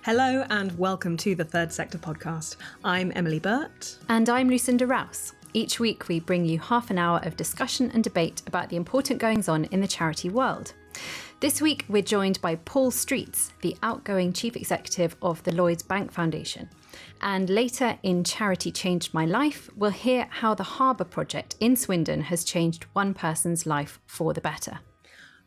Hello and welcome to the Third Sector podcast. I'm Emily Burt. And I'm Lucinda Rouse. Each week we bring you half an hour of discussion and debate about the important goings-on in the charity world. This week we're joined by Paul Streets, the outgoing Chief Executive of the Lloyds Bank Foundation. And later in Charity Changed My Life, we'll hear how the Harbour Project in Swindon has changed one person's life for the better.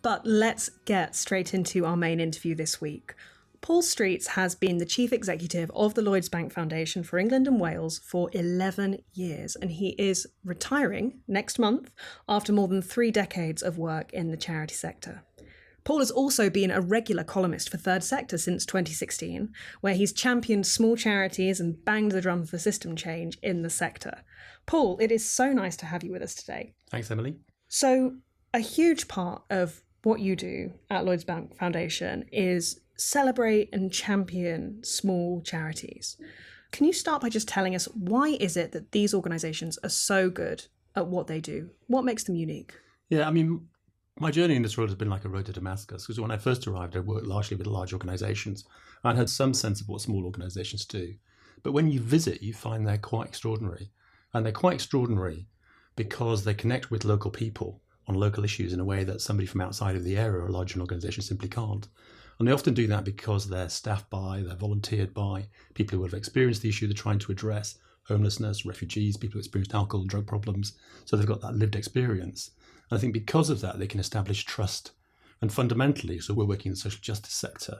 But let's get straight into our main interview this week. Paul Streets has been the Chief Executive of the Lloyds Bank Foundation for England and Wales for 11 years, and he is retiring next month after more than 3 decades of work in the charity sector. Paul has also been a regular columnist for Third Sector since 2016, where he's championed small charities and banged the drum for system change in the sector. Paul, it is so nice to have you with us today. Thanks, Emily. So, a huge part of what you do at Lloyds Bank Foundation is celebrate and champion small charities. Can you start by just telling us why is it that these organisations are so good at what they do? What makes them unique? Yeah, I mean, my journey in this role has been like a road to Damascus, because when I first arrived, I worked largely with large organisations. I had some sense of what small organisations do. But when you visit, you find they're quite extraordinary. And they're quite extraordinary because they connect with local people on local issues in a way that somebody from outside of the area or a larger organisation simply can't. And they often do that because they're staffed by, they're volunteered by people who have experienced the issue they're trying to address, homelessness, refugees, people who experienced alcohol and drug problems. So they've got that lived experience. And I think because of that, they can establish trust. And fundamentally, so we're working in the social justice sector,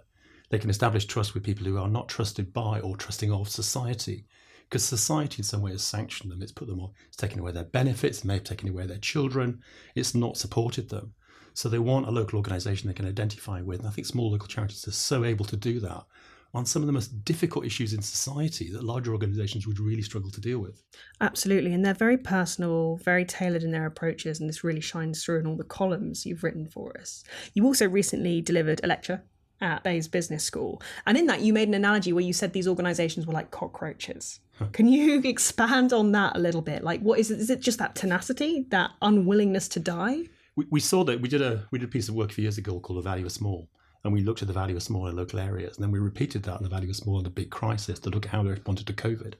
they can establish trust with people who are not trusted by or trusting of society. Because society in some way has sanctioned them. It's put them on, it's taken away their benefits, it may have taken away their children. It's not supported them. So they want a local organisation they can identify with. And I think small local charities are so able to do that on some of the most difficult issues in society that larger organisations would really struggle to deal with. Absolutely. And they're very personal, very tailored in their approaches. And this really shines through in all the columns you've written for us. You also recently delivered a lecture at Bayes Business School. And in that, you made an analogy where you said these organisations were like cockroaches. Can you expand on that a little bit? Like, what is it? Is it just that tenacity, that unwillingness to die? We saw that. We did a piece of work a few years ago called The Value of Small. And we looked at the value of small in local areas. And then we repeated that in the value of small in a big crisis to look at how they responded to COVID.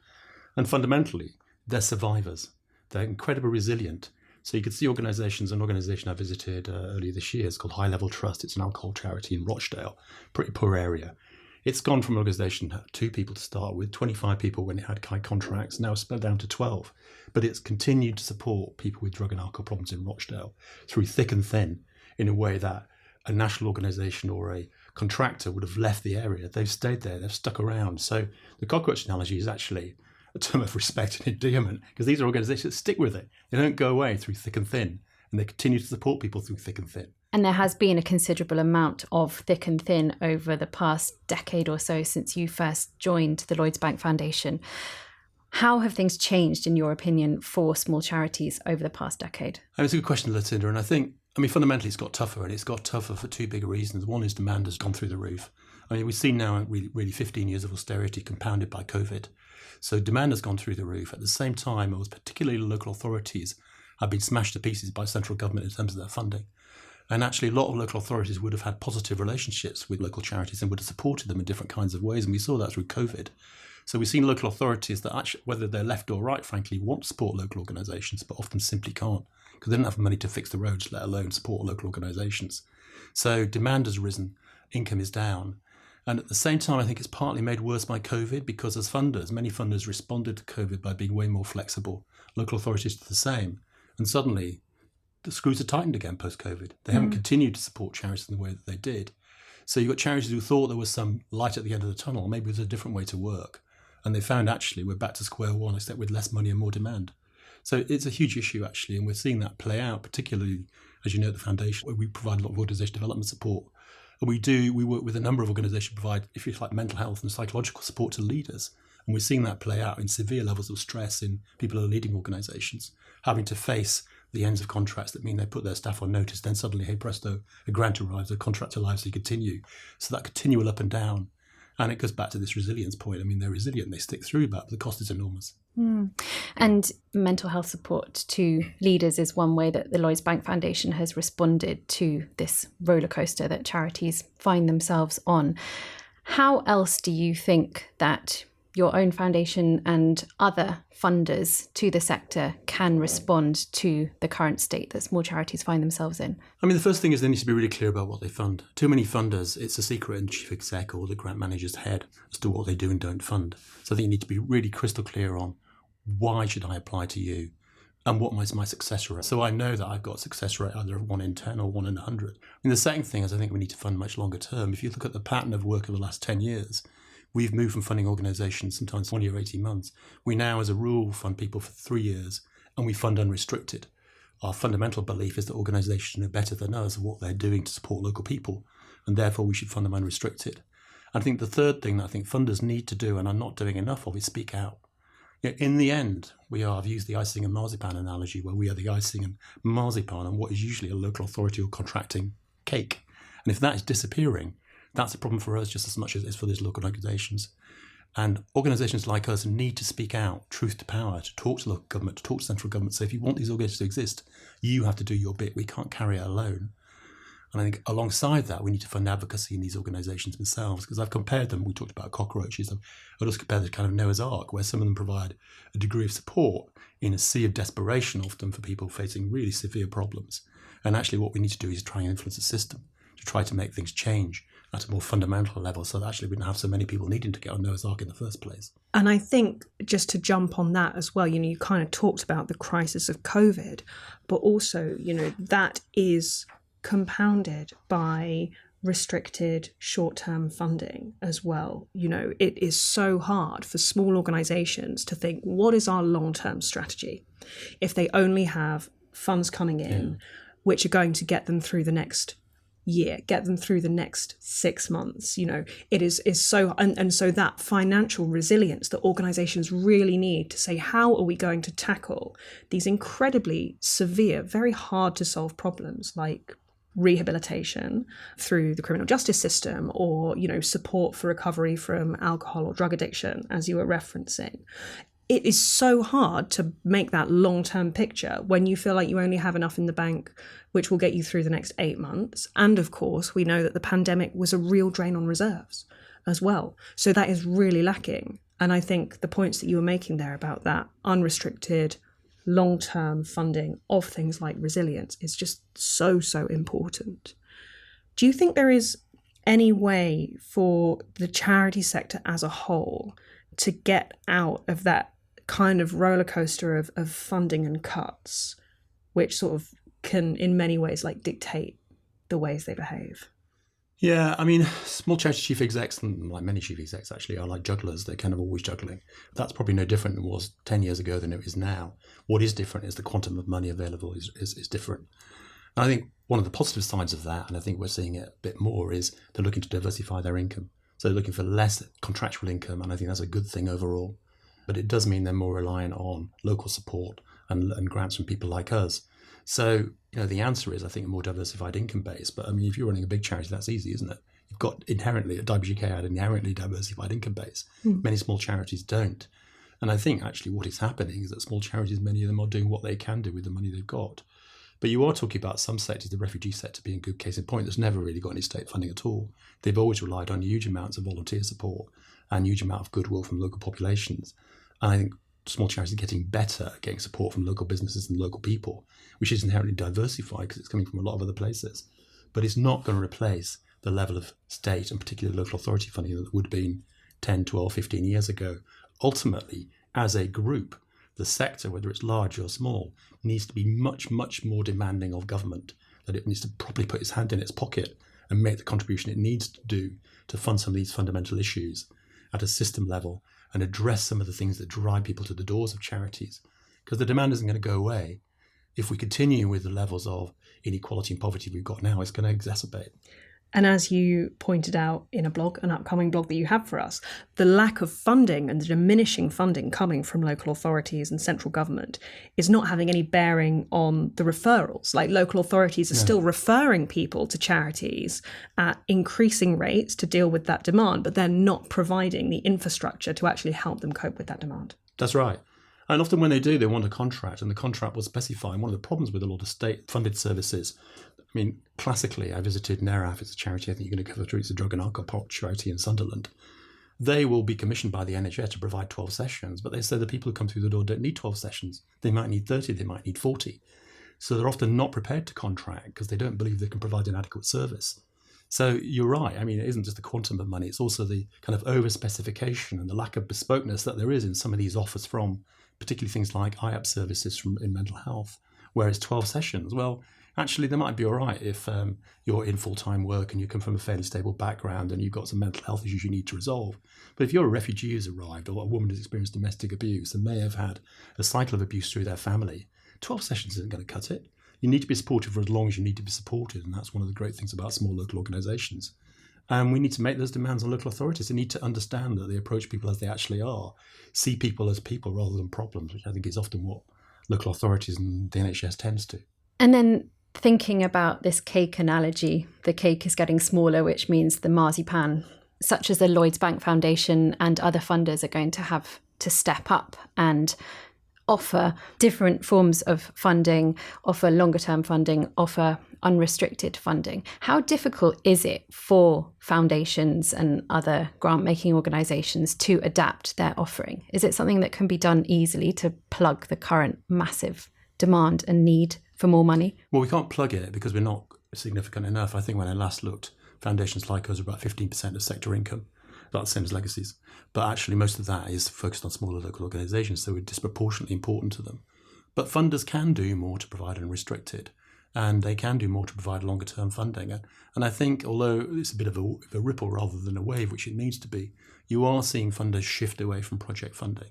And fundamentally, they're survivors. They're incredibly resilient. So you could see organisations, an organisation I visited earlier this year is called High Level Trust. It's an alcohol charity in Rochdale, pretty poor area. It's gone from an organisation that had 2 people to start with, 25 people when it had high contracts, now split down to 12. But it's continued to support people with drug and alcohol problems in Rochdale through thick and thin in a way that a national organisation or a contractor would have left the area. They've stayed there, they've stuck around. So the cockroach analogy is actually a term of respect and endearment because these are organisations that stick with it. They don't go away through thick and thin, and they continue to support people through thick and thin. And there has been a considerable amount of thick and thin over the past decade or so since you first joined the Lloyds Bank Foundation. How have things changed, in your opinion, for small charities over the past decade? It's a good question, Lucinda, and I think, fundamentally it's got tougher, and it's got tougher for 2 big reasons. One is demand has gone through the roof. We've seen now really 15 years of austerity compounded by COVID. So demand has gone through the roof. At the same time, it was particularly local authorities have been smashed to pieces by central government in terms of their funding. And actually, a lot of local authorities would have had positive relationships with local charities and would have supported them in different kinds of ways. And we saw that through COVID. So we've seen local authorities that actually, whether they're left or right, frankly, want to support local organisations, but often simply can't because they don't have money to fix the roads, let alone support local organisations. So demand has risen, income is down. And at the same time, I think it's partly made worse by COVID because as funders, many funders responded to COVID by being way more flexible. Local authorities did the same. And suddenly, the screws are tightened again post-COVID. They haven't continued to support charities in the way that they did. So you've got charities who thought there was some light at the end of the tunnel, maybe there's a different way to work. And they found actually we're back to square one, except with less money and more demand. So it's a huge issue actually, and we're seeing that play out, particularly, as you know, at the foundation, where we provide a lot of organisation development support. And we work with a number of organisations to provide, if you like, mental health and psychological support to leaders. And we're seeing that play out in severe levels of stress in people who are leading organisations, having to face the ends of contracts that mean they put their staff on notice, then suddenly, hey presto, a grant arrives, a contract arrives, they continue. So that continual up and down. And it goes back to this resilience point. They're resilient, they stick through, but the cost is enormous. And mental health support to leaders is one way that the Lloyds Bank Foundation has responded to this roller coaster that charities find themselves on. How else do you think that your own foundation and other funders to the sector can respond to the current state that small charities find themselves in? I mean, the first thing is they need to be really clear about what they fund. Too many funders, it's a secret in the chief exec or the grant manager's head as to what they do and don't fund. So I think you need to be really crystal clear on why should I apply to you and what is my success rate. So I know that I've got a success rate either of 1 in 10 or 1 in 100. And the second thing is I think we need to fund much longer term. If you look at the pattern of work over the last 10 years, we've moved from funding organisations sometimes 1 year, 18 months. We now, as a rule, fund people for 3 years and we fund unrestricted. Our fundamental belief is that organisations know better than us what they're doing to support local people, and therefore we should fund them unrestricted. I think the third thing that I think funders need to do and are not doing enough of is speak out. In the end, I've used the icing and marzipan analogy, where we are the icing and marzipan on what is usually a local authority or contracting cake. And if that is disappearing, that's a problem for us just as much as it is for these local organisations. And organisations like us need to speak out, truth to power, to talk to local government, to talk to central government. So if you want these organisations to exist, you have to do your bit. We can't carry it alone. And I think alongside that, we need to fund advocacy in these organisations themselves, because I've compared them. We talked about cockroaches. I'd also compare the kind of Noah's Ark, where some of them provide a degree of support in a sea of desperation, often for people facing really severe problems. And actually what we need to do is try and influence the system to try to make things change at a more fundamental level, so that actually we don't have so many people needing to get on Noah's Ark in the first place. And I think just to jump on that as well, you kind of talked about the crisis of COVID, but also, that is compounded by restricted short-term funding as well. It is so hard for small organisations to think, what is our long-term strategy if they only have funds coming in, which are going to get them through the next year, get them through the next 6 months. It is so, and so that financial resilience that organisations really need to say, how are we going to tackle these incredibly severe, very hard to solve problems like rehabilitation through the criminal justice system, or support for recovery from alcohol or drug addiction, as you were referencing. It is so hard to make that long-term picture when you feel like you only have enough in the bank which will get you through the next 8 months. And of course, we know that the pandemic was a real drain on reserves as well. So that is really lacking. And I think the points that you were making there about that unrestricted long-term funding of things like resilience is just so, so important. Do you think there is any way for the charity sector as a whole to get out of that kind of roller coaster of funding and cuts, which sort of can in many ways dictate the ways they behave? Yeah, I mean, small charity chief execs, and like many chief execs actually, are like jugglers. They're kind of always juggling. That's probably no different than it was 10 years ago than it is now. What is different is the quantum of money available is different. And I think one of the positive sides of that, and I think we're seeing it a bit more, is they're looking to diversify their income. So they're looking for less contractual income, and I think that's a good thing overall. But it does mean they're more reliant on local support and grants from people like us. So, the answer is, I think, a more diversified income base. But I mean, if you're running a big charity, that's easy, isn't it? You've got inherently, at WGK had an inherently diversified income base. Many small charities don't. And I think actually what is happening is that small charities, many of them are doing what they can do with the money they've got. But you are talking about some sectors, the refugee sector being a good case in point, that's never really got any state funding at all. They've always relied on huge amounts of volunteer support and huge amount of goodwill from local populations. And I think small charities are getting better at getting support from local businesses and local people, which is inherently diversified because it's coming from a lot of other places. But it's not going to replace the level of state and particularly local authority funding that would have been 10, 12, 15 years ago. Ultimately, as a group, the sector, whether it's large or small, needs to be much, much more demanding of government, that it needs to properly put its hand in its pocket and make the contribution it needs to do to fund some of these fundamental issues at a system level and address some of the things that drive people to the doors of charities. Because the demand isn't going to go away. If we continue with the levels of inequality and poverty we've got now, it's going to exacerbate. And as you pointed out in a blog, an upcoming blog that you have for us, the lack of funding and the diminishing funding coming from local authorities and central government is not having any bearing on the referrals. Like, local authorities are still referring people to charities at increasing rates to deal with that demand, but they're not providing the infrastructure to actually help them cope with that demand. That's right. And often when they do, they want a contract, and the contract will specify. And one of the problems with a lot of state-funded services, I mean, classically, I visited NERAF, it's a charity I think you're going to go through, it's a drug and alcohol charity in Sunderland. They will be commissioned by the NHS to provide 12 sessions, but they say the people who come through the door don't need 12 sessions. They might need 30, they might need 40. So they're often not prepared to contract because they don't believe they can provide an adequate service. So you're right. I mean, it isn't just the quantum of money, it's also the kind of over-specification and the lack of bespokeness that there is in some of these offers from particularly things like IAP services in mental health, where it's 12 sessions. Well, actually, they might be all right if you're in full-time work and you come from a fairly stable background and you've got some mental health issues you need to resolve. But if you're a refugee who's arrived or a woman who's experienced domestic abuse and may have had a cycle of abuse through their family, 12 sessions isn't going to cut it. You need to be supported for as long as you need to be supported, and that's one of the great things about small local organisations. And we need to make those demands on local authorities. They need to understand that they approach people as they actually are, see people as people rather than problems, which I think is often what local authorities and the NHS tends to. And then thinking about this cake analogy, the cake is getting smaller, which means the marzipan, such as the Lloyds Bank Foundation and other funders, are going to have to step up and offer different forms of funding, offer longer term funding, offer unrestricted funding. How difficult is it for foundations and other grant making organisations to adapt their offering? Is it something that can be done easily to plug the current massive demand and need for more money? Well, we can't plug it because we're not significant enough. I think when I last looked, foundations like us are about 15% of sector income. That's the same as legacies. But actually, most of that is focused on smaller local organisations, so we're disproportionately important to them. But funders can do more to provide unrestricted, and they can do more to provide longer-term funding. And I think, although it's a bit of a ripple rather than a wave, which it needs to be, you are seeing funders shift away from project funding.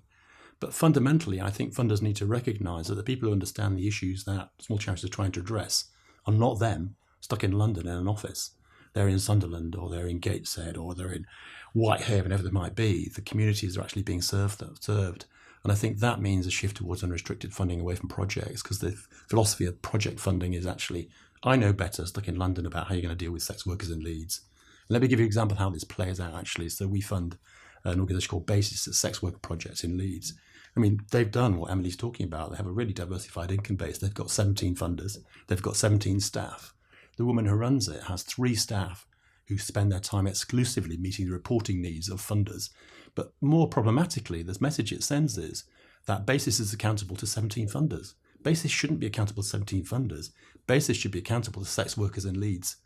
But fundamentally, I think funders need to recognise that the people who understand the issues that small charities are trying to address are not them, stuck in London in an office. They're in Sunderland, or they're in Gateshead, or they're in Whitehaven, whatever they might be. The communities are actually being served. And I think that means a shift towards unrestricted funding away from projects, because the philosophy of project funding is actually, I know better stuck in London about how you're going to deal with sex workers in Leeds. And let me give you an example of how this plays out, actually. So we fund an organisation called Basis, that's sex worker projects in Leeds. I mean, they've done what Emily's talking about. They have a really diversified income base. They've got 17 funders. They've got 17 staff. The woman who runs it has 3 staff who spend their time exclusively meeting the reporting needs of funders. But more problematically, the message it sends is that Basis is accountable to 17 funders. Basis shouldn't be accountable to 17 funders. Basis should be accountable to sex workers in Leeds.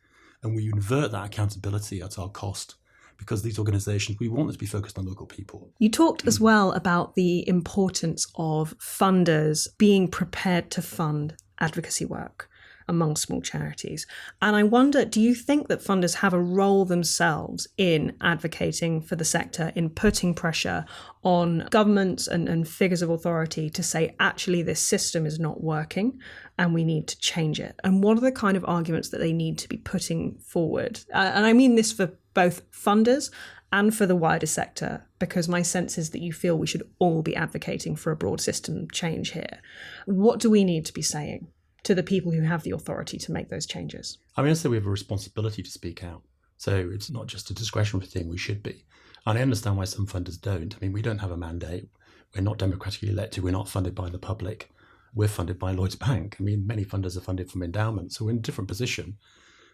And we invert that accountability at our cost, because these organisations, we want them to be focused on local people. You talked as well about the importance of funders being prepared to fund advocacy work among small charities. And I wonder, do you think that funders have a role themselves in advocating for the sector, in putting pressure on governments and figures of authority to say, actually, this system is not working and we need to change it? And what are the kind of arguments that they need to be putting forward? And I mean this for both funders and for the wider sector, because my sense is that you feel we should all be advocating for a broad system change here. What do we need to be saying to the people who have the authority to make those changes? I mean, I say we have a responsibility to speak out. So it's not just a discretionary thing, we should be. And I understand why some funders don't. I mean, we don't have a mandate. We're not democratically elected. We're not funded by the public. We're funded by Lloyds Bank. I mean, many funders are funded from endowments, so we're in a different position.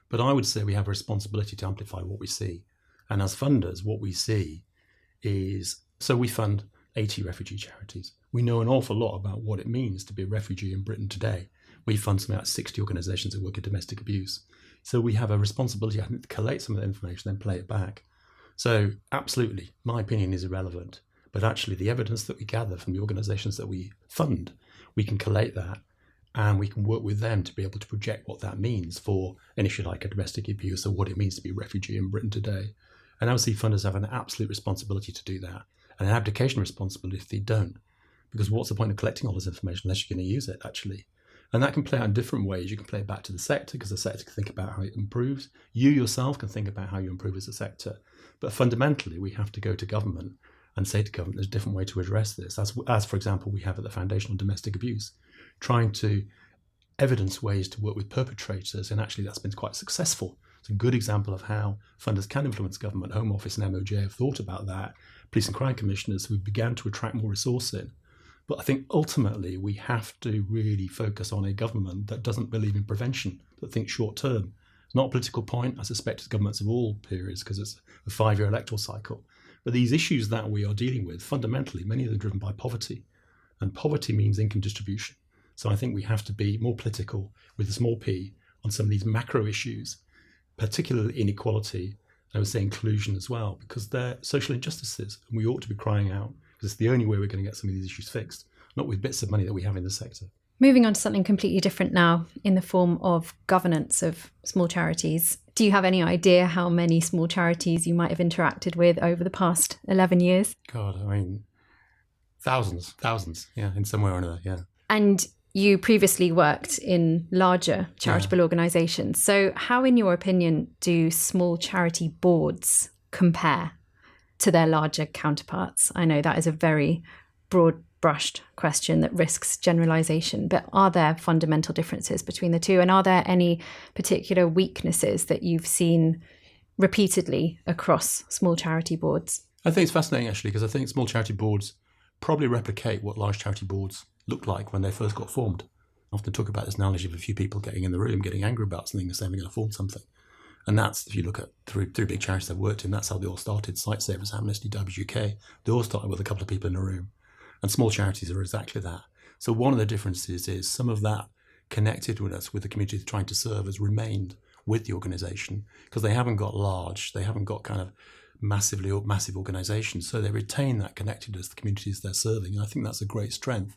But I would say we have a responsibility to amplify what we see. And as funders, what we see is, so we fund 80 refugee charities. We know an awful lot about what it means to be a refugee in Britain today. We fund something like 60 organisations that work in domestic abuse. So we have a responsibility, I think, to collate some of the information, then play it back. So absolutely, my opinion is irrelevant. But actually, the evidence that we gather from the organisations that we fund, we can collate that and we can work with them to be able to project what that means for an issue like a domestic abuse or what it means to be a refugee in Britain today. And obviously, funders have an absolute responsibility to do that, and an abdication responsibility if they don't. Because what's the point of collecting all this information unless you're going to use it, actually? And that can play out in different ways. You can play it back to the sector, because the sector can think about how it improves. You yourself can think about how you improve as a sector. But fundamentally, we have to go to government and say to government, there's a different way to address this. As for example, we have at the Foundation on Domestic Abuse, trying to evidence ways to work with perpetrators. And actually, that's been quite successful. It's a good example of how funders can influence government. Home Office and MOJ have thought about that. Police and crime commissioners who began to attract more resource in. But I think ultimately we have to really focus on a government that doesn't believe in prevention, that thinks short term. It's not a political point. I suspect it's governments of all periods because it's a 5-year electoral cycle. But these issues that we are dealing with, fundamentally, many of them are driven by poverty. And poverty means income distribution. So I think we have to be more political with a small p on some of these macro issues, particularly inequality, and I would say inclusion as well, because they're social injustices. And we ought to be crying out, because it's the only way we're going to get some of these issues fixed, not with bits of money that we have in the sector. Moving on to something completely different now, in the form of governance of small charities. Do you have any idea how many small charities you might have interacted with over the past 11 years? God, I mean, thousands, yeah, in some way or another, yeah. And you previously worked in larger charitable organisations. So how, in your opinion, do small charity boards compare to their larger counterparts? I know that is a very broad-brushed question that risks generalisation, but are there fundamental differences between the two? And are there any particular weaknesses that you've seen repeatedly across small charity boards? I think it's fascinating, actually, because I think small charity boards probably replicate what large charity boards looked like when they first got formed. I often talk about this analogy of a few people getting in the room, getting angry about something and saying we're going to form something. And that's, if you look at three big charities I've worked in, that's how they all started. Sightsavers, Amnesty, WUK. They all started with a couple of people in a room. And small charities are exactly that. So one of the differences is some of that connectedness with the community they're trying to serve has remained with the organisation because they haven't got large, they haven't got kind of massive organisations. So they retain that connectedness to the communities they're serving. And I think that's a great strength.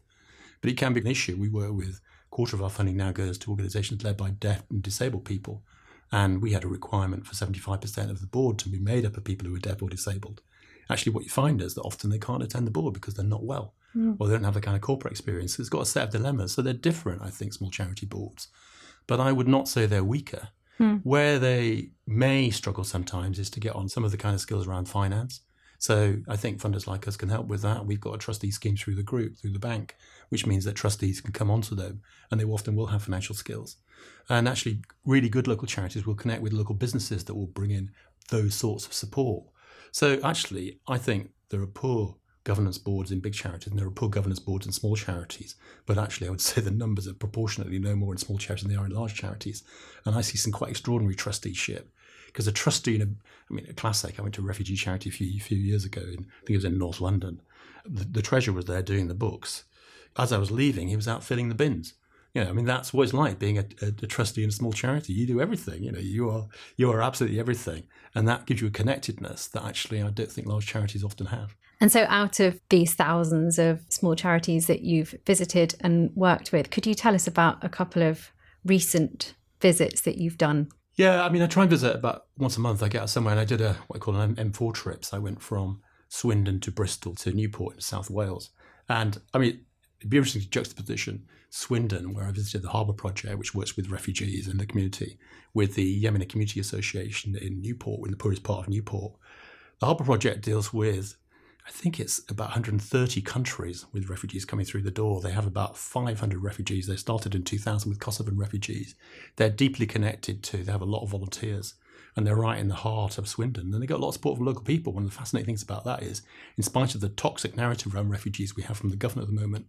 But it can be an issue. We work with, a quarter of our funding now goes to organisations led by deaf and disabled people. And we had a requirement for 75% of the board to be made up of people who are deaf or disabled. Actually, what you find is that often they can't attend the board because they're not well, or they don't have the kind of corporate experience. So it's got a set of dilemmas. So they're different, I think, small charity boards. But I would not say they're weaker. Where they may struggle sometimes is to get on some of the kind of skills around finance. So I think funders like us can help with that. We've got a trustee scheme through the group, through the bank, which means that trustees can come onto them and they often will have financial skills. And actually, really good local charities will connect with local businesses that will bring in those sorts of support. So actually, I think there are poor governance boards in big charities and there are poor governance boards in small charities. But actually, I would say the numbers are proportionately no more in small charities than they are in large charities. And I see some quite extraordinary trusteeship. Because a trustee in a classic, I went to a refugee charity a few years ago, I think it was in North London. The treasurer was there doing the books. As I was leaving, he was out filling the bins. That's what it's like being a trustee in a small charity. You do everything. You are absolutely everything, and that gives you a connectedness that actually I don't think large charities often have. And so, out of these thousands of small charities that you've visited and worked with, could you tell us about a couple of recent visits that you've done? Yeah, I try and visit about once a month. I get out somewhere, and I did what I call an M4 trip. So I went from Swindon to Bristol to Newport in South Wales, and it'd be interesting to juxtaposition Swindon, where I visited the Harbour Project, which works with refugees in the community, with the Yemeni Community Association in Newport, in the poorest part of Newport. The Harbour Project deals with, I think it's about 130 countries with refugees coming through the door. They have about 500 refugees. They started in 2000 with Kosovan refugees. They're deeply connected they have a lot of volunteers, and they're right in the heart of Swindon. And they got a lot of support from local people. One of the fascinating things about that is, in spite of the toxic narrative around refugees we have from the government at the moment,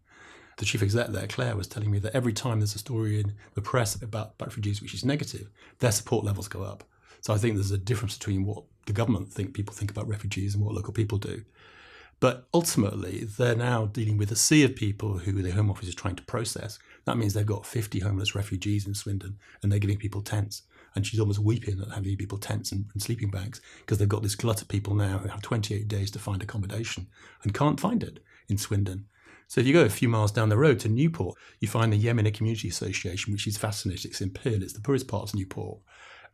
the chief exec there, Claire, was telling me that every time there's a story in the press about refugees which is negative, their support levels go up. So I think there's a difference between what the government people think about refugees and what local people do. But ultimately, they're now dealing with a sea of people who the Home Office is trying to process. That means they've got 50 homeless refugees in Swindon, and they're giving people tents. And she's almost weeping at having people tents and sleeping bags because they've got this glut of people now who have 28 days to find accommodation and can't find it in Swindon. So if you go a few miles down the road to Newport, you find the Yemeni Community Association, which is fascinating. It's in Peel. It's the poorest part of Newport.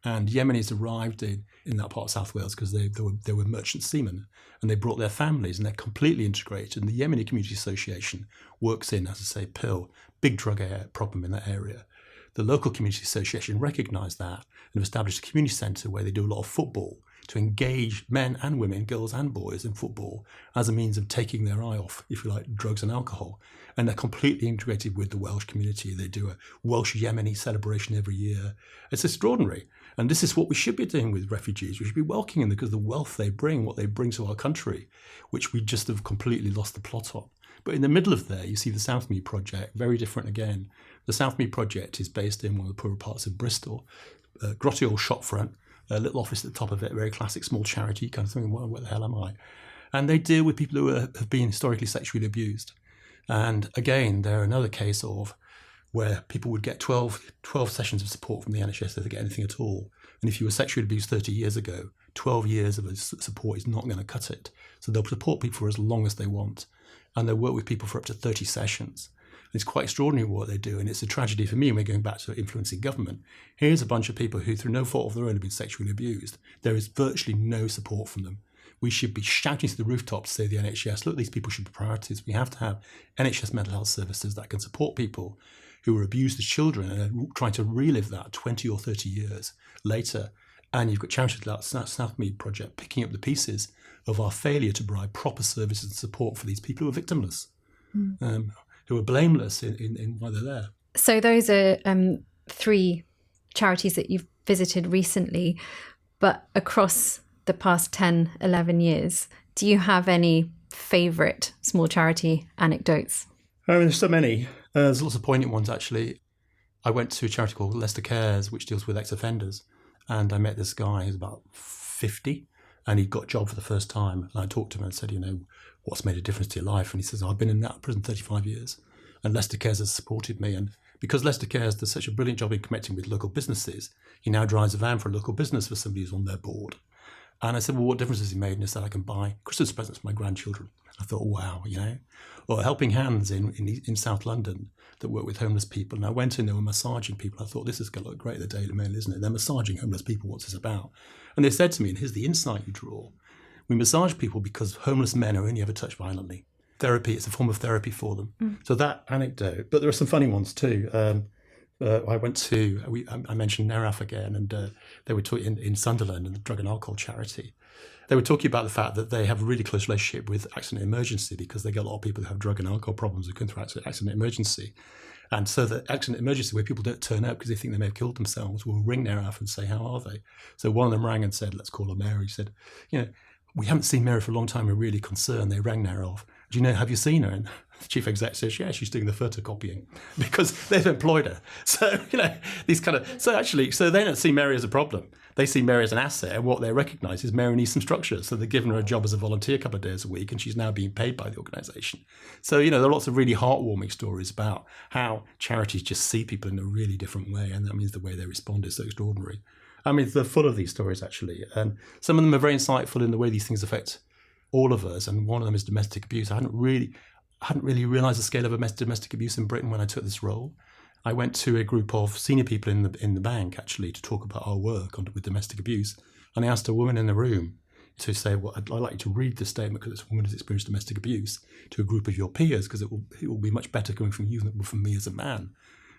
And Yemenis arrived in that part of South Wales because they were merchant seamen, and they brought their families, and they're completely integrated. And the Yemeni Community Association works in, as I say, Peel, big drug problem in that area. The local community association recognised that and have established a community centre where they do a lot of football to engage men and women, girls and boys in football as a means of taking their eye off, if you like, drugs and alcohol. And they're completely integrated with the Welsh community. They do a Welsh Yemeni celebration every year. It's extraordinary. And this is what we should be doing with refugees. We should be welcoming them because of the wealth they bring, what they bring to our country, which we just have completely lost the plot on. But in the middle of there, you see the Southmead Project, very different again. The Southmead Project is based in one of the poorer parts of Bristol, grotty old shop front, a little office at the top of it, very classic small charity kind of thing. Well, where the hell am I? And they deal with people who have been historically sexually abused. And again, they're another case of where people would get 12 sessions of support from the NHS if they get anything at all. And if you were sexually abused 30 years ago, 12 years of support is not going to cut it. So they'll support people for as long as they want. And they'll work with people for up to 30 sessions. It's quite extraordinary what they do. And it's a tragedy for me when we're going back to influencing government. Here's a bunch of people who, through no fault of their own, have been sexually abused. There is virtually no support from them. We should be shouting to the rooftops to say to the NHS, look, these people should be priorities. We have to have NHS mental health services that can support people who were abused as children and are trying to relive that 20 or 30 years later. And you've got charities like the Southmead Project picking up the pieces of our failure to provide proper services and support for these people who are victimless, who are blameless in why they're there. So those are 3 charities that you've visited recently, but across the past 10, 11 years, do you have any favourite small charity anecdotes? I mean, there's so many. There's lots of poignant ones, actually. I went to a charity called Leicester Cares, which deals with ex-offenders, and I met this guy who's about 50, and he'd got a job for the first time. And I talked to him and said, what's made a difference to your life? And he says, I've been in that prison 35 years, and Leicester Cares has supported me. And because Leicester Cares does such a brilliant job in connecting with local businesses, he now drives a van for a local business for somebody who's on their board. And I said, well, what difference has he made? And he said, I can buy Christmas presents for my grandchildren. I thought, wow, Or Helping Hands in South London that work with homeless people. And I went in, they were massaging people. I thought, this is going to look great at the Daily Mail, isn't it? They're massaging homeless people. What's this about? And they said to me, and here's the insight you draw. We massage people because homeless men are only ever touched violently. Therapy, it's a form of therapy for them. So that anecdote, but there are some funny ones too. I went to, I mentioned Neraf again, and they were talking in Sunderland, and the drug and alcohol charity. They were talking about the fact that they have a really close relationship with accident emergency because they get a lot of people who have drug and alcohol problems who come through accident emergency. And so the accident emergency where people don't turn up because they think they may have killed themselves will ring Neraf and say, how are they? So one of them rang and said, let's call her Mary. He said, we haven't seen Mary for a long time. We're really concerned. They rang Neraf. Have you seen her? And the chief exec says, yeah, she's doing the photocopying because they've employed her. So, these so they don't see Mary as a problem. They see Mary as an asset, and what they recognise is Mary needs some structure. So they've given her a job as a volunteer a couple of days a week, and she's now being paid by the organisation. So, there are lots of really heartwarming stories about how charities just see people in a really different way, and that means the way they respond is so extraordinary. I mean, they're full of these stories, actually, and some of them are very insightful in the way these things affect all of us, and one of them is domestic abuse. I hadn't really realised the scale of domestic abuse in Britain when I took this role. I went to a group of senior people in the bank, actually, to talk about our work with domestic abuse, and I asked a woman in the room to say, well, I'd like you to read this statement because this woman has experienced domestic abuse to a group of your peers because it will be much better coming from you than from me as a man.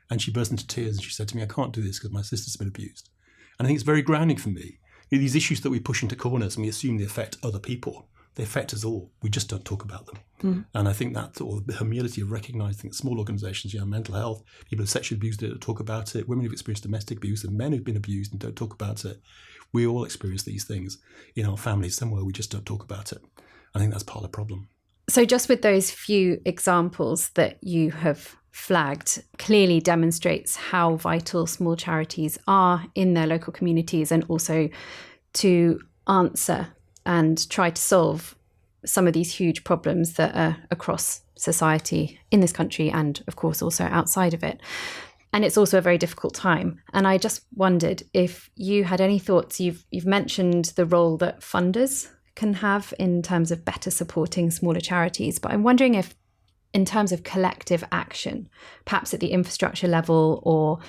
And she burst into tears and she said to me, I can't do this because my sister's been abused. And I think it's very grounding for me. These issues that we push into corners and we assume they affect other people, they affect us all. We just don't talk about them. And I think that sort of the humility of recognising that small organisations, mental health, people who are sexually abused don't talk about it, women who've experienced domestic abuse and men who've been abused and don't talk about it. We all experience these things in our families somewhere. We just don't talk about it. I think that's part of the problem. So just with those few examples that you have flagged clearly demonstrates how vital small charities are in their local communities and also to answer and try to solve some of these huge problems that are across society in this country and, of course, also outside of it. And it's also a very difficult time. And I just wondered if you had any thoughts. You've mentioned the role that funders can have in terms of better supporting smaller charities. But I'm wondering if, in terms of collective action, perhaps at the infrastructure level or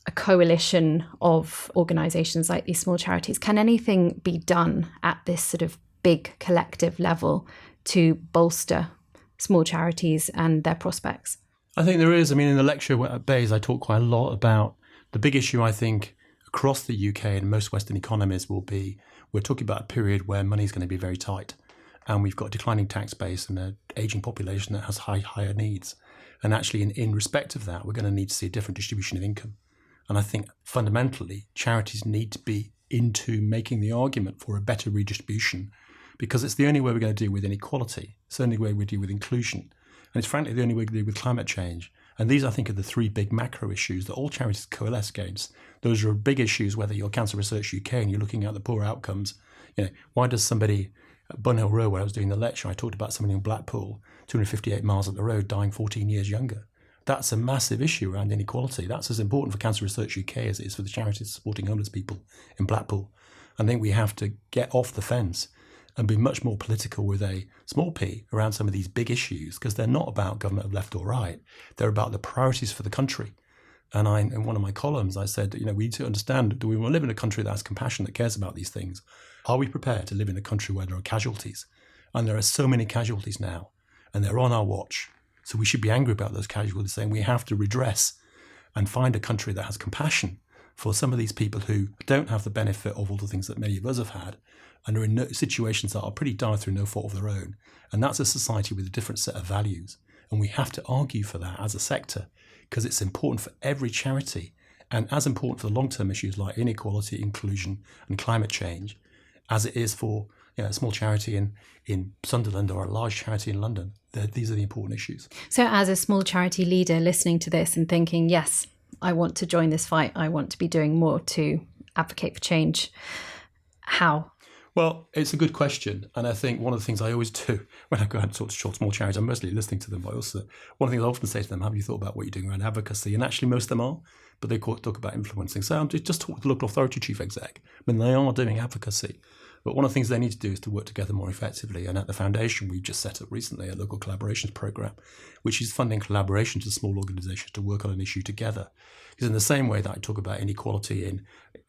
a coalition of organisations like these small charities, can anything be done at this sort of big collective level to bolster small charities and their prospects? I think there is. I mean, in the lecture at Bayes, I talk quite a lot about the big issue, I think, across the UK and most Western economies will be, we're talking about a period where money is going to be very tight. And we've got a declining tax base and an ageing population that has higher needs. And actually, in respect of that, we're going to need to see a different distribution of income. And I think fundamentally, charities need to be into making the argument for a better redistribution, because it's the only way we're going to deal with inequality. It's the only way we deal with inclusion. And it's frankly the only way we deal with climate change. And these, I think, are the three big macro issues that all charities coalesce against. Those are big issues, whether you're Cancer Research UK and you're looking at the poor outcomes. Why does somebody at Bunhill Row, where I was doing the lecture, I talked about somebody in Blackpool, 258 miles up the road, dying 14 years younger. That's a massive issue around inequality. That's as important for Cancer Research UK as it is for the charities supporting homeless people in Blackpool. I think we have to get off the fence and be much more political with a small p around some of these big issues, because they're not about government of left or right. They're about the priorities for the country. And in one of my columns, I said, we need to understand, do we want to live in a country that has compassion, that cares about these things? Are we prepared to live in a country where there are casualties? And there are so many casualties now, and they're on our watch. So we should be angry about those casualties, saying we have to redress and find a country that has compassion for some of these people who don't have the benefit of all the things that many of us have had and are in situations that are pretty dire through no fault of their own. And that's a society with a different set of values. And we have to argue for that as a sector, because it's important for every charity and as important for the long-term issues like inequality, inclusion and climate change as it is for a small charity in Sunderland or a large charity in London. These are the important issues. So as a small charity leader listening to this and thinking, yes, I want to join this fight, I want to be doing more to advocate for change, how? Well, it's a good question. And I think one of the things I always do when I go out and talk to small charities, I'm mostly listening to them, but also one of the things I often say to them, have you thought about what you're doing around advocacy? And actually most of them are, but they talk about influencing. So I'm just talk to the local authority chief exec. I mean, they are doing advocacy. But one of the things they need to do is to work together more effectively. And at the foundation, we've just set up recently a local collaborations program, which is funding collaborations with small organisations to work on an issue together. Because in the same way that I talk about inequality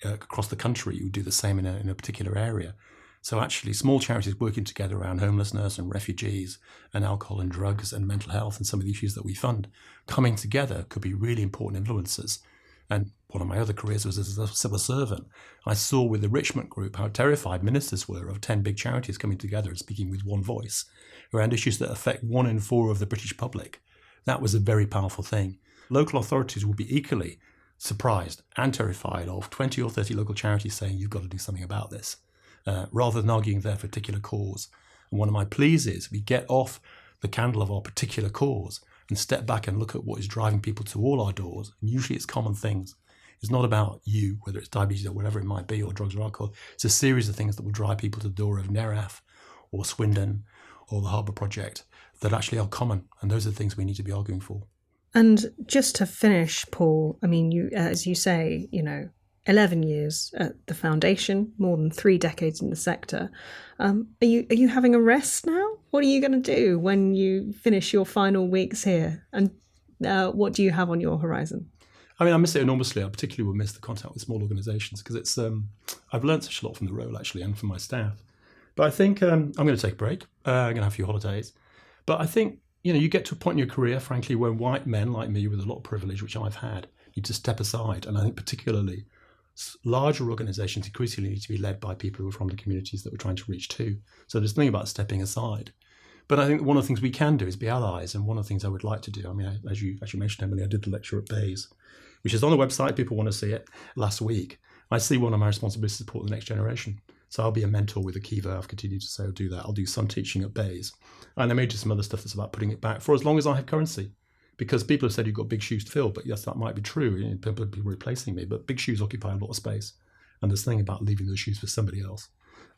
across the country, you do the same in a particular area. So actually, small charities working together around homelessness and refugees and alcohol and drugs and mental health and some of the issues that we fund, coming together could be really important influences. And one of my other careers was as a civil servant. I saw with the Richmond Group how terrified ministers were of 10 big charities coming together and speaking with one voice around issues that affect 1 in 4 of the British public. That was a very powerful thing. Local authorities will be equally surprised and terrified of 20 or 30 local charities saying you've got to do something about this, rather than arguing their particular cause. And one of my pleas is we get off the candle of our particular cause and step back and look at what is driving people to all our doors. And usually it's common things. It's not about you, whether it's diabetes or whatever it might be, or drugs or alcohol. It's a series of things that will drive people to the door of Neraf or Swindon or the Harbour Project that actually are common. And those are the things we need to be arguing for. And just to finish, Paul, I mean, you, as you say, 11 years at the foundation, more than 3 decades in the sector. Are you having a rest now? What are you going to do when you finish your final weeks here? And what do you have on your horizon? I mean, I miss it enormously. I particularly will miss the contact with small organisations because it's I've learned such a lot from the role, actually, and from my staff. But I think I'm going to take a break. I'm going to have a few holidays. But I think, you get to a point in your career, frankly, where white men like me with a lot of privilege, which I've had, need to step aside. And I think particularly larger organisations increasingly need to be led by people who are from the communities that we're trying to reach too. So there's nothing about stepping aside. But I think one of the things we can do is be allies. And one of the things I would like to do, I mean, as you mentioned, Emily, I did the lecture at Bays, which is on the website. People want to see it last week. I see one of my responsibilities to support the next generation. So I'll be a mentor with Akiva. I've continued to say I'll do that. I'll do some teaching at Bays. And I may do some other stuff that's about putting it back for as long as I have currency. Because people have said you've got big shoes to fill, but yes, that might be true. People will be replacing me, but big shoes occupy a lot of space. And there's something about leaving those shoes for somebody else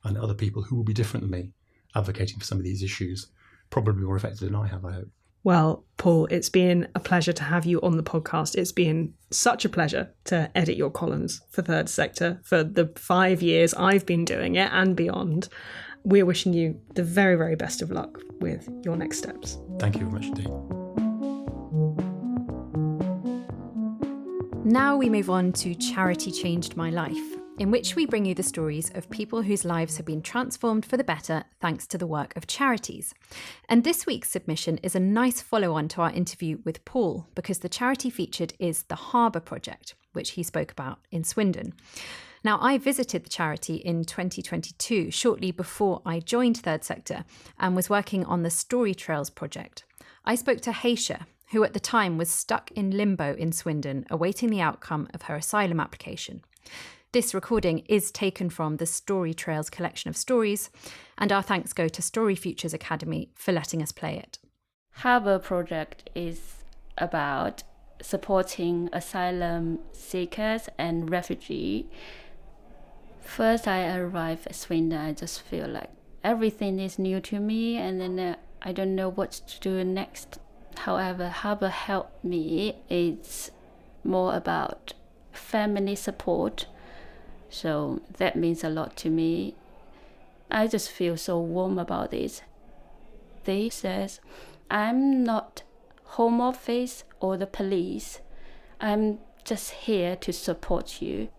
and other people who will be different than me, advocating for some of these issues, probably more effective than I have, I hope. Well, Paul, it's been a pleasure to have you on the podcast. It's been such a pleasure to edit your columns for Third Sector for the 5 years I've been doing it and beyond. We're wishing you the very, very best of luck with your next steps. Thank you very much indeed. Now we move on to Charity Changed My Life, in which we bring you the stories of people whose lives have been transformed for the better thanks to the work of charities. And this week's submission is a nice follow-on to our interview with Paul, because the charity featured is the Harbour Project, which he spoke about in Swindon. Now, I visited the charity in 2022, shortly before I joined Third Sector, and was working on the Story Trails project. I spoke to Haixia, who at the time was stuck in limbo in Swindon, awaiting the outcome of her asylum application. This recording is taken from the Story Trails collection of stories, and our thanks go to Story Futures Academy for letting us play it. Harbour Project is about supporting asylum seekers and refugees. First, I arrived at Swindon, I just feel like everything is new to me, and then I don't know what to do next. However, Harbour helped me. It's more about family support, so that means a lot to me. I just feel so warm about this. They says, I'm not Home Office or the police. I'm just here to support you.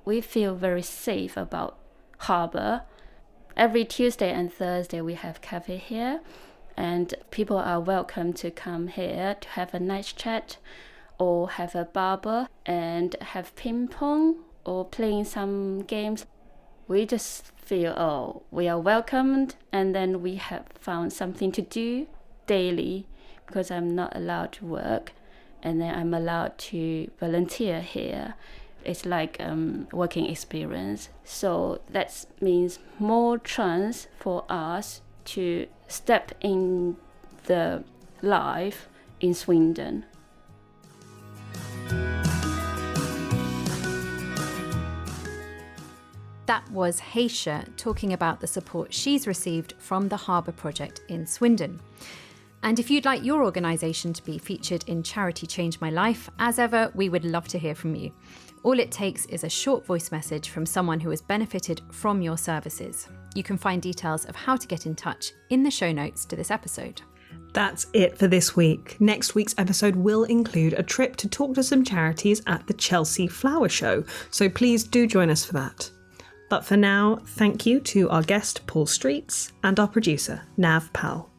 We feel very safe about Harbour. Every Tuesday and Thursday we have cafe here, and people are welcome to come here to have a nice chat or have a barber and have ping pong or playing some games. We just feel, we are welcomed, and then we have found something to do daily because I'm not allowed to work, and then I'm allowed to volunteer here. It's like working experience. So that means more chance for us to step in the life in Swindon. That was Haixia talking about the support she's received from the Harbour Project in Swindon. And if you'd like your organisation to be featured in Charity Change My Life, as ever, we would love to hear from you. All it takes is a short voice message from someone who has benefited from your services. You can find details of how to get in touch in the show notes to this episode. That's it for this week. Next week's episode will include a trip to talk to some charities at the Chelsea Flower Show, so please do join us for that. But for now, thank you to our guest Paul Streets and our producer Nav Powell.